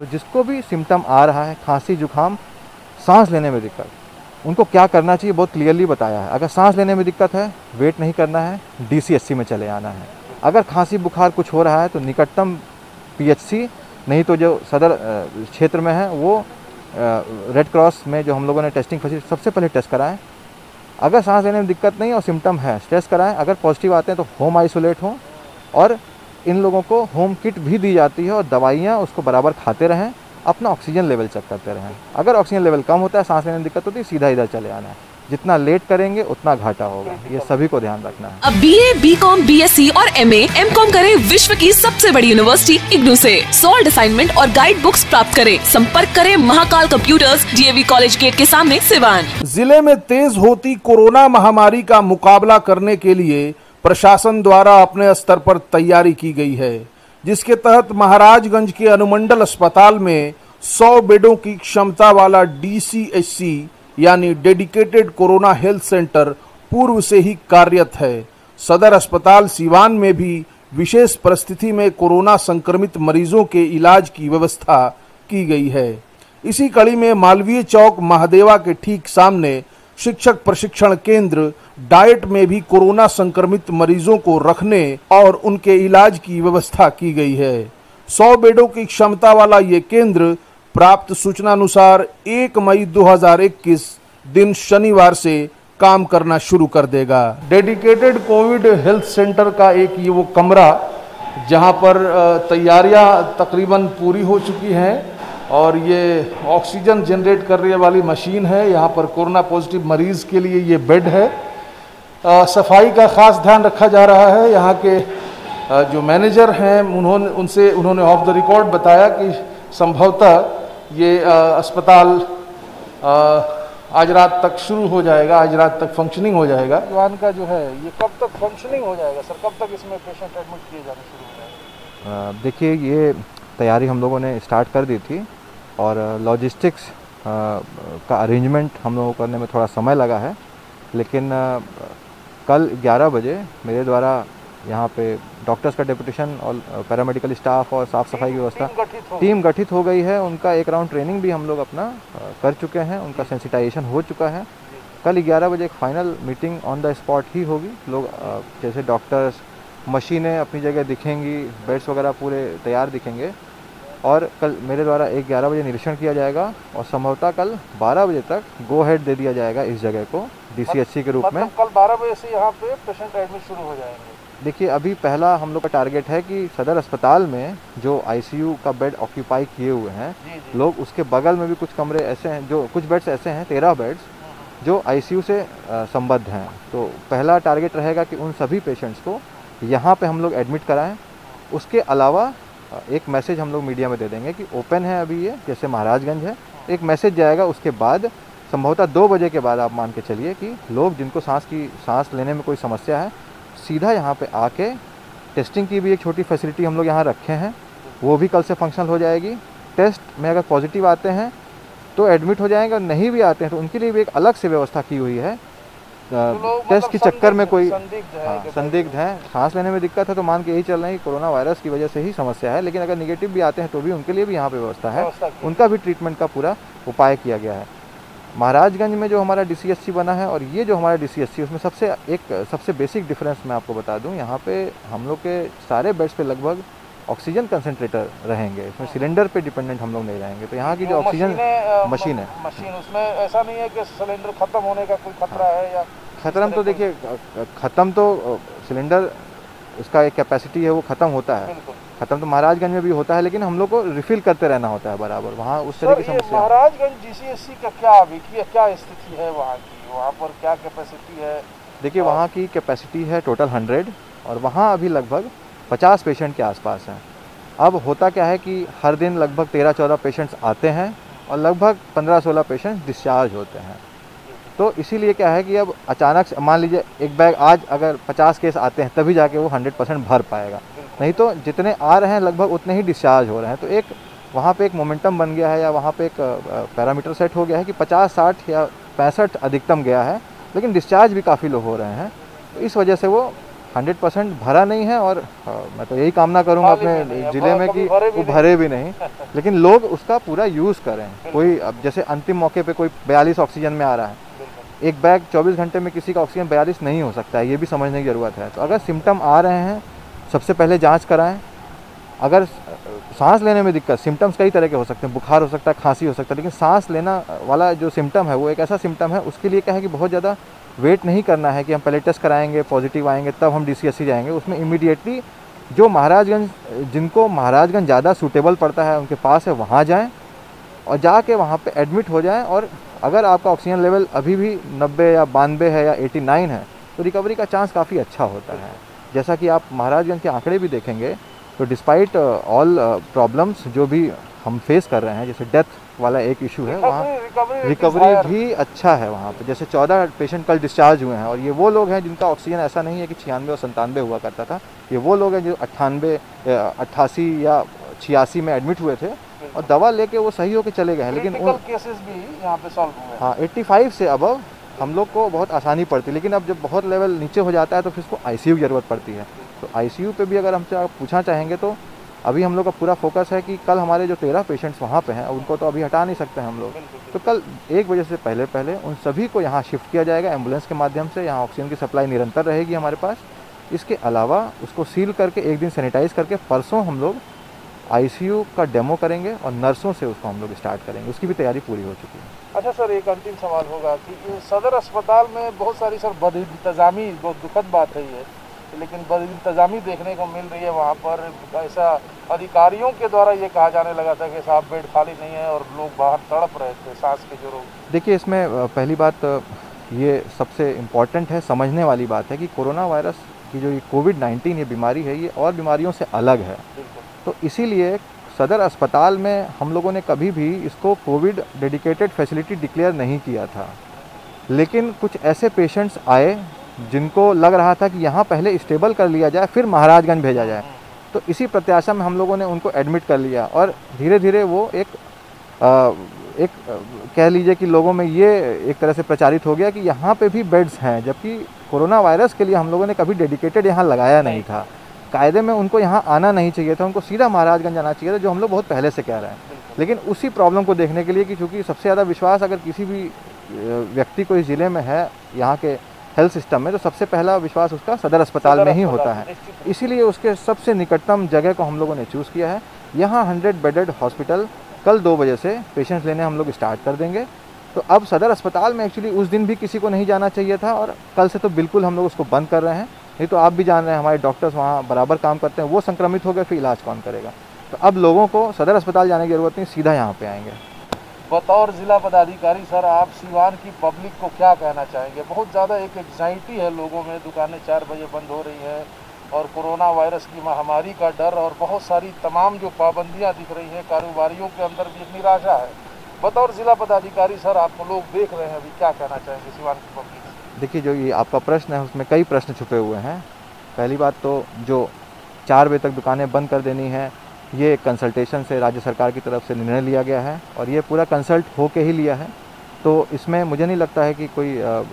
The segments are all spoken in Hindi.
तो जिसको भी सिम्टम आ रहा है, खांसी जुकाम, सांस लेने में दिक्कत, उनको क्या करना चाहिए बहुत क्लियरली बताया है। अगर सांस लेने में दिक्कत है, वेट नहीं करना है, DCHC में चले आना है। अगर खांसी बुखार कुछ हो रहा है तो निकटतम PHC, नहीं तो जो सदर क्षेत्र में है वो रेड क्रॉस में जो हम लोगों ने टेस्टिंग फैसिलिटी, सबसे पहले टेस्ट कराएं। अगर सांस लेने में दिक्कत नहीं और सिम्टम है, टेस्ट कराएं। अगर पॉजिटिव आते हैं तो होम आइसोलेट हों, और इन लोगों को होम किट भी दी जाती है और दवाइयाँ उसको बराबर खाते रहें, अपना ऑक्सीजन लेवल चेक करते रहें। अगर ऑक्सीजन लेवल कम होता है, सांस लेने में दिक्कत होती है, सीधा इधर चले आना है। जितना लेट करेंगे उतना घाटा होगा, ये सभी को ध्यान रखना है। अब BA, BCom, BSc और MA, MCom करें विश्व की सबसे बड़ी यूनिवर्सिटी इग्नू से। सॉल्व असाइनमेंट और गाइड बुक्स प्राप्त करें। संपर्क करें Mahakal computers, DAV college gate के सामने, सिवान। जिले में तेज होती कोरोना महामारी का मुकाबला करने के लिए प्रशासन द्वारा अपने स्तर पर तैयारी की गई है, जिसके तहत महाराजगंज के अनुमंडल अस्पताल में 100 बेडों की क्षमता वाला DCHC यानी डेडिकेटेड कोरोना हेल्थ सेंटर पूर्व से ही कार्यरत है। सदर अस्पताल सिवान में भी विशेष परिस्थिति में कोरोना संक्रमित मरीजों के इलाज की व्यवस्था की गई है। इसी कड़ी में मालवीय चौक महादेवा के ठीक सामने शिक्षक प्रशिक्षण केंद्र डाइट में भी कोरोना संक्रमित मरीजों को रखने और उनके इलाज की व्यवस्था की गई है। 100 बेडों की क्षमता वाला ये केंद्र प्राप्त सूचना अनुसार 1 मई 2021 दिन शनिवार से काम करना शुरू कर देगा। डेडिकेटेड कोविड हेल्थ सेंटर का एक ये वो कमरा जहां पर तैयारियां तकरीबन पूरी हो चुकी हैं और ये ऑक्सीजन जनरेट करने वाली मशीन है। यहाँ पर कोरोना पॉजिटिव मरीज के लिए ये बेड है। सफाई का खास ध्यान रखा जा रहा है। यहाँ के जो मैनेजर हैं उन्होंने ऑफ द रिकॉर्ड बताया कि संभवतः ये अस्पताल आज रात तक शुरू हो जाएगा, आज रात तक फंक्शनिंग हो जाएगा। जवान का जो है ये कब तक फंक्शनिंग हो जाएगा सर, कब तक इसमें पेशेंट एडमिट किए जाने शुरू हो जाएगा? देखिए, ये तैयारी हम लोगों ने स्टार्ट कर दी थी और लॉजिस्टिक्स का अरेंजमेंट हम लोगों को करने में थोड़ा समय लगा है, लेकिन कल 11 बजे मेरे द्वारा यहाँ पे डॉक्टर्स का डेपुटेशन और पैरामेडिकल स्टाफ और साफ़ सफाई की व्यवस्था टीम गठित हो गई है। उनका एक राउंड ट्रेनिंग भी हम लोग अपना कर चुके हैं, उनका सेंसिटाइजेशन हो चुका है। कल 11 बजे एक final meeting on the spot ही होगी। लोग जैसे डॉक्टर्स, मशीनें अपनी जगह दिखेंगी, बेड्स वगैरह पूरे तैयार दिखेंगे और कल मेरे द्वारा 11 बजे निरीक्षण किया जाएगा और संभवतः कल 12 बजे तक गो हेड दे दिया जाएगा इस जगह को DCHC के रूप में। कल 12 बजे से यहाँ पे पेशेंट एडमिट शुरू हो जाएंगे। देखिए, अभी पहला हम लोग का टारगेट है कि सदर अस्पताल में जो ICU का बेड ऑक्यूपाई किए हुए हैं लोग, उसके बगल में भी कुछ कमरे ऐसे हैं, जो कुछ बेड्स ऐसे हैं, 13 बेड्स जो ICU से संबद्ध हैं। तो पहला टारगेट रहेगा कि उन सभी पेशेंट्स को यहाँ पे हम लोग एडमिट कराएं। उसके अलावा एक मैसेज हम लोग मीडिया में दे देंगे कि ओपन है अभी ये, जैसे महाराजगंज है, एक मैसेज जाएगा। उसके बाद संभवतः 2 बजे के बाद आप मान के चलिए कि लोग जिनको सांस लेने में कोई समस्या है, सीधा यहाँ पे आके टेस्टिंग की भी एक छोटी फैसिलिटी हम लोग यहाँ रखे हैं, वो भी कल से फंक्शनल हो जाएगी। टेस्ट में अगर पॉजिटिव आते हैं तो एडमिट हो जाएंगे और नहीं भी आते हैं तो उनके लिए भी एक अलग से व्यवस्था की हुई है। टेस्ट के चक्कर में कोई संदिग्ध है, सांस लेने में दिक्कत है तो मान के यही चल रहे हैं कि कोरोना वायरस की वजह से ही समस्या है, लेकिन अगर निगेटिव भी आते हैं तो भी उनके लिए भी यहाँ पे व्यवस्था है, उनका भी ट्रीटमेंट का पूरा उपाय किया गया है। महाराजगंज में जो हमारा DCHC बना है और ये जो हमारा DCHC, उसमें सबसे बेसिक डिफरेंस मैं आपको बता दूं, यहाँ पे हम लोग के सारे बेड्स पे लगभग ऑक्सीजन कंसंट्रेटर रहेंगे। इसमें सिलेंडर पे डिपेंडेंट हम लोग नहीं रहेंगे। तो यहाँ की जो ऑक्सीजन मशीन उसमें ऐसा नहीं है कि सिलेंडर खत्म होने का कोई खतरा है या खत्म? तो देखिए, ख़त्म तो सिलेंडर उसका एक कैपेसिटी है वो ख़त्म होता है, ख़त्म तो महाराजगंज में भी होता है, लेकिन हम लोग को रिफ़िल करते रहना होता है बराबर। वहाँ उस तरह की समस्या। महाराजगंज DCHC का क्या स्थिति है वहाँ की, वहाँ पर क्या कैपेसिटी है? देखिए, वहाँ की कैपेसिटी है टोटल 100 और वहाँ अभी लगभग 50 पेशेंट के आसपास हैं। अब होता क्या है कि हर दिन लगभग 13-14 पेशेंट्स आते हैं और लगभग 15-16 पेशेंट्स डिस्चार्ज होते हैं। तो इसीलिए क्या है कि अब अचानक से मान लीजिए एक बैग आज अगर 50 केस आते हैं तभी जाके वो 100% भर पाएगा, नहीं तो जितने आ रहे हैं लगभग उतने ही डिस्चार्ज हो रहे हैं। तो एक वहाँ पे एक मोमेंटम बन गया है या वहाँ पे एक पैरामीटर सेट हो गया है कि 50, 60 या 65 अधिकतम गया है, लेकिन डिस्चार्ज भी काफ़ी लोग हो रहे हैं। तो इस वजह से वो 100% भरा नहीं है, और मैं तो यही कामना करूंगा अपने ज़िले में कि वो भरे भी नहीं, लेकिन लोग उसका पूरा यूज़ करें। कोई अब जैसे अंतिम मौके पे कोई 42 ऑक्सीजन में आ रहा है, एक बैग 24 घंटे में किसी का ऑक्सीजन 42 नहीं हो सकता है, ये भी समझने की ज़रूरत है। तो अगर सिम्टम आ रहे हैं, सबसे पहले जाँच कराएँ। अगर सांस लेने में दिक्कत, सिम्टम्स कई तरह के हो सकते हैं, बुखार हो सकता है, खांसी हो सकता है, लेकिन सांस लेना वाला जो सिम्टम है वो एक ऐसा सिम्टम है, उसके लिए क्या है कि बहुत ज़्यादा वेट नहीं करना है कि हम पहले टेस्ट कराएंगे, पॉजिटिव आएंगे तब हम DCSC जाएंगे। उसमें इमीडिएटली जो महाराजगंज, जिनको महाराजगंज ज़्यादा सूटेबल पड़ता है उनके पास है, वहाँ जाएँ और जाके वहाँ पे एडमिट हो जाएं। और अगर आपका ऑक्सीजन लेवल अभी भी 90 या 92 है या 89 है तो रिकवरी का चांस काफ़ी अच्छा होता है। जैसा कि आप महाराजगंज के आंकड़े भी देखेंगे तो डिस्पाइट ऑल प्रॉब्लम्स जो भी हम फेस कर रहे हैं, जैसे डेथ वाला एक इशू है, वहाँ रिकवरी भी अच्छा है वहाँ पे। जैसे 14 पेशेंट कल डिस्चार्ज हुए हैं, और ये वो लोग हैं जिनका ऑक्सीजन ऐसा नहीं है कि 96 और 97 हुआ करता था, ये वो लोग हैं जो 98, 88 या 86 में एडमिट हुए थे और दवा लेके वो सही होके चले गए हैं। लेकिन उन केसेस भी यहाँ पे सॉल्व हुए हैं। हाँ, 85 से अबव हम लोग को बहुत आसानी पड़ती है, लेकिन अब जब बहुत लेवल नीचे हो जाता है तो फिर उसको ICU की ज़रूरत पड़ती है। तो ICU पे भी अगर हमसे आप पूछना चाहेंगे तो अभी हम लोग का पूरा फोकस है कि कल हमारे जो 13 पेशेंट्स वहाँ पे हैं उनको तो अभी हटा नहीं सकते हैं हम लोग, तो कल 1 बजे से पहले उन सभी को यहाँ शिफ्ट किया जाएगा एम्बुलेंस के माध्यम से। यहाँ ऑक्सीजन की सप्लाई निरंतर रहेगी हमारे पास। इसके अलावा उसको सील करके एक दिन सैनिटाइज करके परसों हम लोग ICU का डेमो करेंगे और नर्सों से उसको हम लोग स्टार्ट करेंगे, उसकी भी तैयारी पूरी हो चुकी है। अच्छा सर, एक अंतिम सवाल होगा कि सदर अस्पताल में बहुत सारी सर बदइंतजामी, बहुत दुखद बात है ये, लेकिन बदइंतजामी देखने को मिल रही है वहाँ पर। ऐसा अधिकारियों के द्वारा ये कहा जाने लगा था कि साहब बेड खाली नहीं है और लोग बाहर तड़प रहे थे, सांस के जो रोग। देखिए, इसमें पहली बात ये सबसे इम्पॉर्टेंट है, समझने वाली बात है कि कोरोना वायरस की जो ये कोविड-19 ये बीमारी है, ये और बीमारियों से अलग है। तो इसीलिए सदर अस्पताल में हम लोगों ने कभी भी इसको कोविड डेडिकेटेड फैसिलिटी डिक्लेयर नहीं किया था, लेकिन कुछ ऐसे पेशेंट्स आए जिनको लग रहा था कि यहाँ पहले स्टेबल कर लिया जाए फिर महाराजगंज भेजा जाए, तो इसी प्रत्याशा में हम लोगों ने उनको एडमिट कर लिया। और धीरे धीरे वो एक कह लीजिए कि लोगों में ये एक तरह से प्रचारित हो गया कि यहाँ पे भी बेड्स हैं, जबकि कोरोना वायरस के लिए हम लोगों ने कभी डेडिकेटेड यहाँ लगाया नहीं था। कायदे में उनको यहाँ आना नहीं चाहिए था, उनको सीधा महाराजगंज आना चाहिए था, जो हम लोग बहुत पहले से कह रहे हैं। लेकिन उसी प्रॉब्लम को देखने के लिए कि चूँकि सबसे ज़्यादा विश्वास अगर किसी भी व्यक्ति को इस ज़िले में है यहाँ के हेल्थ सिस्टम में, तो सबसे पहला विश्वास उसका सदर अस्पताल में ही होता है। इसीलिए उसके सबसे निकटतम जगह को हम लोगों ने चूज़ किया है। यहाँ 100 बेडेड हॉस्पिटल कल 2 बजे से पेशेंट्स लेने हम लोग स्टार्ट कर देंगे। तो अब सदर अस्पताल में एक्चुअली उस दिन भी किसी को नहीं जाना चाहिए था, और कल से तो बिल्कुल हम लोग उसको बंद कर रहे हैं। नहीं तो आप भी जान रहे हैं हमारे डॉक्टर्स वहाँ बराबर काम करते हैं, वो संक्रमित हो गए फिर इलाज कौन करेगा। तो अब लोगों को सदर अस्पताल जाने की ज़रूरत नहीं, सीधा यहाँ पे आएंगे। बतौर जिला पदाधिकारी सर, आप सीवान की पब्लिक को क्या कहना चाहेंगे? बहुत ज़्यादा एक एग्जाइटी है लोगों में, दुकानें 4 बजे बंद हो रही हैं और कोरोना वायरस की महामारी का डर और बहुत सारी तमाम जो पाबंदियां दिख रही हैं, कारोबारियों के अंदर भी एक निराशा है। बतौर जिला पदाधिकारी सर, आपको लोग देख रहे हैं, अभी क्या कहना चाहेंगे सीवान की पब्लिक से? देखिए, जो ये आपका प्रश्न है उसमें कई प्रश्न छुपे हुए हैं। पहली बात तो जो 4 बजे तक दुकानें बंद कर देनी है, ये कंसल्टेशन से राज्य सरकार की तरफ से निर्णय लिया गया है और ये पूरा कंसल्ट हो के ही लिया है। तो इसमें मुझे नहीं लगता है कि कोई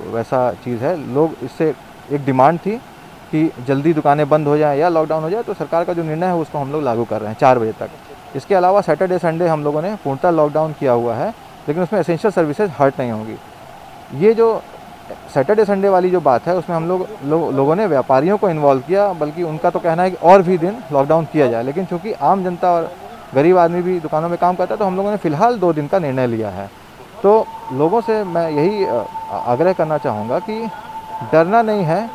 वैसा चीज़ है। लोग इससे एक डिमांड थी कि जल्दी दुकानें बंद हो जाएं या लॉकडाउन हो जाए, तो सरकार का जो निर्णय है उसको हम लोग लागू कर रहे हैं 4 बजे तक। इसके अलावा सैटरडे संडे हम लोगों ने पूर्णतः लॉकडाउन किया हुआ है, लेकिन उसमें एसेंशियल सर्विसेज हर्ट नहीं होंगी। ये जो सैटरडे संडे वाली जो बात है उसमें हम लोगों ने व्यापारियों को इन्वॉल्व किया, बल्कि उनका तो कहना है कि और भी दिन लॉकडाउन किया जाए, लेकिन चूंकि आम जनता और गरीब आदमी भी दुकानों में काम करता है तो हम लोगों ने फ़िलहाल 2 दिन का निर्णय लिया है। तो लोगों से मैं यही आग्रह करना चाहूँगा कि डरना नहीं है।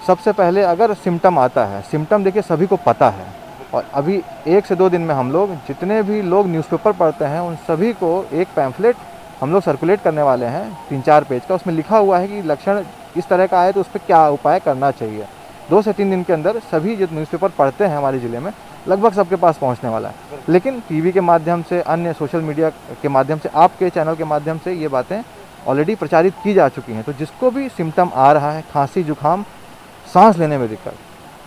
सबसे पहले अगर सिम्टम आता है, सिम्टम देखिए सभी को पता है, और अभी 1 से 2 दिन में हम लोग जितने भी लोग न्यूज़पेपर पढ़ते हैं उन सभी को एक पैम्फलेट हम लोग सर्कुलेट करने वाले हैं 3-4 पेज का। उसमें लिखा हुआ है कि लक्षण इस तरह का आए तो उस पर क्या उपाय करना चाहिए। 2 से 3 दिन के अंदर सभी जो न्यूज़पेपर पढ़ते हैं हमारे ज़िले में लगभग सबके पास पहुंचने वाला है। लेकिन टीवी के माध्यम से, अन्य सोशल मीडिया के माध्यम से, आपके चैनल के माध्यम से ये बातें ऑलरेडी प्रचारित की जा चुकी हैं। तो जिसको भी सिम्टम आ रहा है, खांसी, जुकाम, सांस लेने में दिक्कत,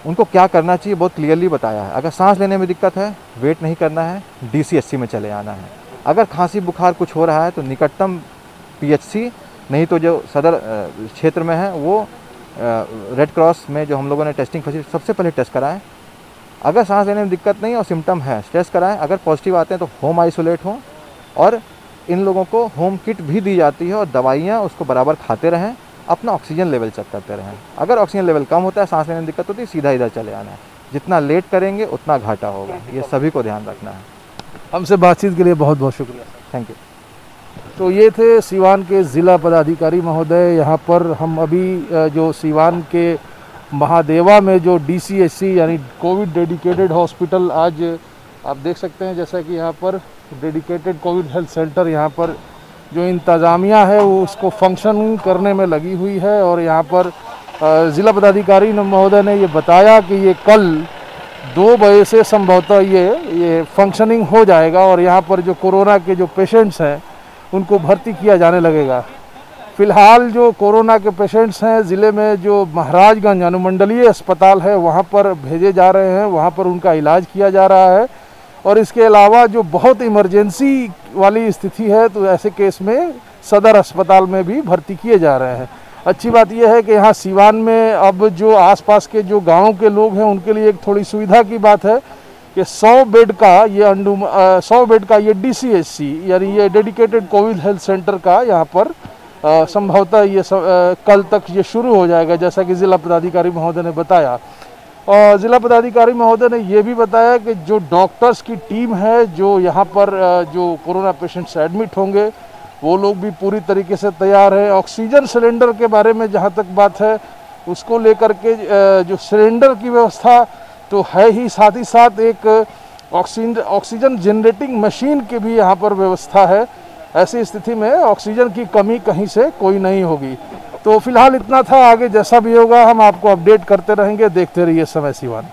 उनको क्या करना चाहिए बहुत क्लियरली बताया है। अगर सांस लेने में दिक्कत है, वेट नहीं करना है, DCSC में चले आना है। अगर खांसी बुखार कुछ हो रहा है तो निकटतम PHC, नहीं तो जो सदर क्षेत्र में है वो रेड क्रॉस में जो हम लोगों ने टेस्टिंग फैसिलिटी, सबसे पहले टेस्ट कराएं। अगर सांस लेने में दिक्कत नहीं और सिम्टम है, टेस्ट कराएं। अगर पॉजिटिव आते हैं तो होम आइसोलेट हों, और इन लोगों को होम किट भी दी जाती है और दवाइयाँ उसको बराबर खाते रहें, अपना ऑक्सीजन लेवल चेक करते रहें। अगर ऑक्सीजन लेवल कम होता है, सांस लेने में दिक्कत होती है, सीधा इधर चले आना है। जितना लेट करेंगे उतना घाटा होगा, ये सभी को ध्यान रखना है। हमसे बातचीत के लिए बहुत बहुत शुक्रिया। Thank you. तो ये थे सीवान के ज़िला पदाधिकारी महोदय। यहाँ पर हम अभी जो सीवान के महादेवा में जो DCHC यानी कोविड डेडिकेटेड हॉस्पिटल, आज आप देख सकते हैं जैसा कि यहाँ पर डेडिकेटेड कोविड हेल्थ सेंटर, यहाँ पर जो इंतज़ामिया है वो उसको फंक्शन करने में लगी हुई है। और यहाँ पर ज़िला पदाधिकारी महोदय ने ये बताया कि ये कल 2 बजे से संभवतः ये फंक्शनिंग हो जाएगा और यहाँ पर जो कोरोना के जो पेशेंट्स हैं उनको भर्ती किया जाने लगेगा। फ़िलहाल जो कोरोना के पेशेंट्स हैं ज़िले में जो महाराजगंज अनुमंडलीय अस्पताल है वहाँ पर भेजे जा रहे हैं, वहाँ पर उनका इलाज किया जा रहा है। और इसके अलावा जो बहुत इमरजेंसी वाली स्थिति है तो ऐसे केस में सदर अस्पताल में भी भर्ती किए जा रहे हैं। अच्छी बात यह है कि यहाँ सीवान में अब जो आसपास के जो गाँव के लोग हैं उनके लिए एक थोड़ी सुविधा की बात है कि 100 बेड का ये DCHC यानी ये डेडिकेटेड कोविड हेल्थ सेंटर का यहाँ पर संभवतः ये कल तक ये शुरू हो जाएगा, जैसा कि ज़िला पदाधिकारी महोदय ने बताया। और ज़िला पदाधिकारी महोदय ने ये भी बताया कि जो डॉक्टर्स की टीम है जो यहाँ पर जो कोरोना पेशेंट्स एडमिट होंगे वो लोग भी पूरी तरीके से तैयार है। ऑक्सीजन सिलेंडर के बारे में जहाँ तक बात है उसको लेकर के जो सिलेंडर की व्यवस्था तो है ही, साथ ही साथ एक ऑक्सीजन जनरेटिंग मशीन की भी यहाँ पर व्यवस्था है। ऐसी स्थिति में ऑक्सीजन की कमी कहीं से कोई नहीं होगी। तो फिलहाल इतना था, आगे जैसा भी होगा हम आपको अपडेट करते रहेंगे। देखते रहिए समय सीवान।